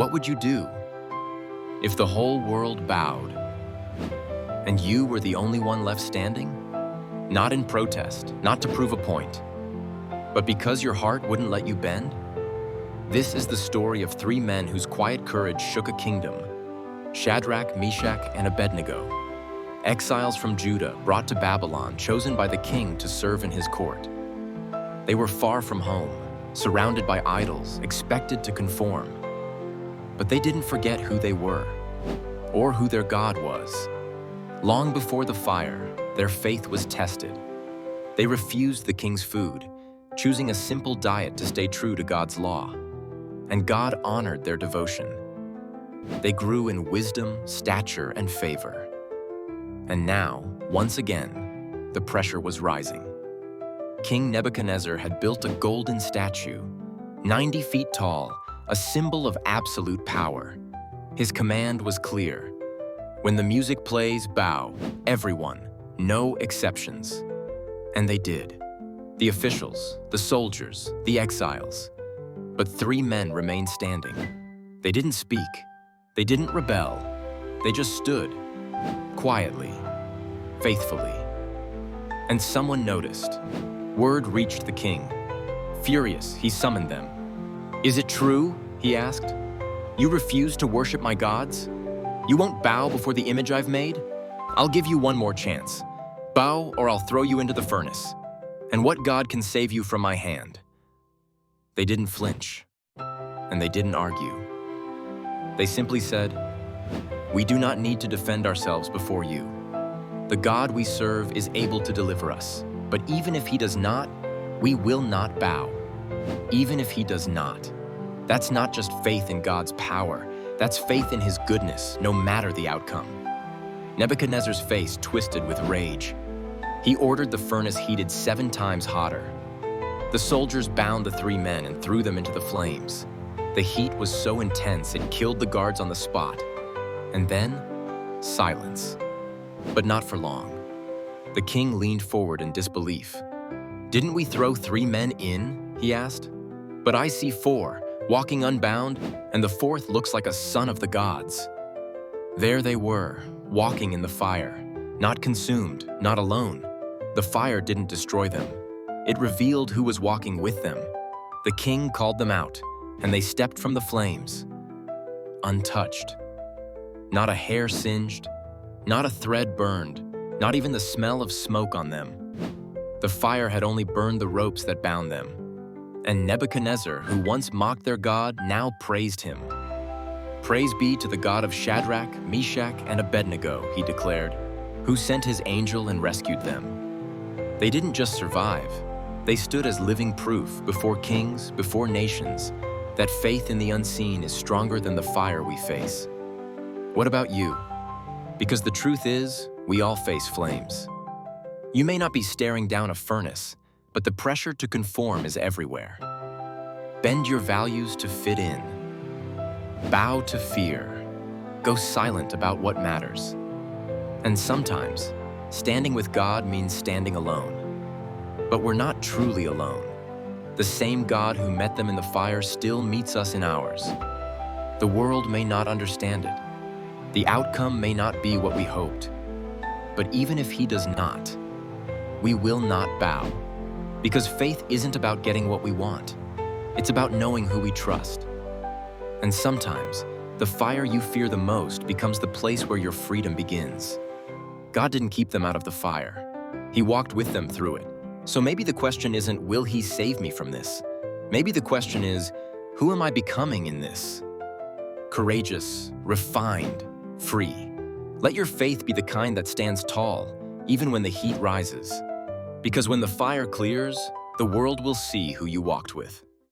What would you do if the whole world bowed and you were the only one left standing? Not in protest, not to prove a point, but because your heart wouldn't let you bend? This is the story of three men whose quiet courage shook a kingdom: Shadrach, Meshach, and Abednego, exiles from Judah brought to Babylon, chosen by the king to serve in his court. They were far from home, surrounded by idols, expected to conform. But they didn't forget who they were, or who their God was. Long before the fire, their faith was tested. They refused the king's food, choosing a simple diet to stay true to God's law. And God honored their devotion. They grew in wisdom, stature, and favor. And now, once again, the pressure was rising. King Nebuchadnezzar had built a golden statue, 90 feet tall, a symbol of absolute power. His command was clear: when the music plays, bow, everyone, no exceptions. And they did. The officials, the soldiers, the exiles. But three men remained standing. They didn't speak. They didn't rebel. They just stood, quietly, faithfully. And someone noticed. Word reached the king. Furious, he summoned them. "Is it true?" he asked. "You refuse to worship my gods? You won't bow before the image I've made? I'll give you one more chance. Bow, or I'll throw you into the furnace. And what God can save you from my hand?" They didn't flinch, and they didn't argue. They simply said, "We do not need to defend ourselves before you. The God we serve is able to deliver us. But even if he does not, we will not bow." Even if he does not. That's not just faith in God's power. That's faith in his goodness, no matter the outcome. Nebuchadnezzar's face twisted with rage. He ordered the furnace heated 7 times hotter. The soldiers bound the three men and threw them into the flames. The heat was so intense it killed the guards on the spot. And then, silence. But not for long. The king leaned forward in disbelief. "Didn't we throw 3 men in?" he asked. "But I see 4, walking unbound, and the 4th looks like a son of the gods." There they were, walking in the fire, not consumed, not alone. The fire didn't destroy them. It revealed who was walking with them. The king called them out, and they stepped from the flames, untouched. Not a hair singed, not a thread burned, not even the smell of smoke on them. The fire had only burned the ropes that bound them. And Nebuchadnezzar, who once mocked their God, now praised him. "Praise be to the God of Shadrach, Meshach, and Abednego," he declared, "who sent his angel and rescued them." They didn't just survive. They stood as living proof before kings, before nations, that faith in the unseen is stronger than the fire we face. What about you? Because the truth is, we all face flames. You may not be staring down a furnace, but the pressure to conform is everywhere. Bend your values to fit in. Bow to fear. Go silent about what matters. And sometimes, standing with God means standing alone. But we're not truly alone. The same God who met them in the fire still meets us in ours. The world may not understand it. The outcome may not be what we hoped. But even if he does not, we will not bow. Because faith isn't about getting what we want. It's about knowing who we trust. And sometimes, the fire you fear the most becomes the place where your freedom begins. God didn't keep them out of the fire. He walked with them through it. So maybe the question isn't, will he save me from this? Maybe the question is, who am I becoming in this? Courageous, refined, free. Let your faith be the kind that stands tall, even when the heat rises. Because when the fire clears, the world will see who you walked with.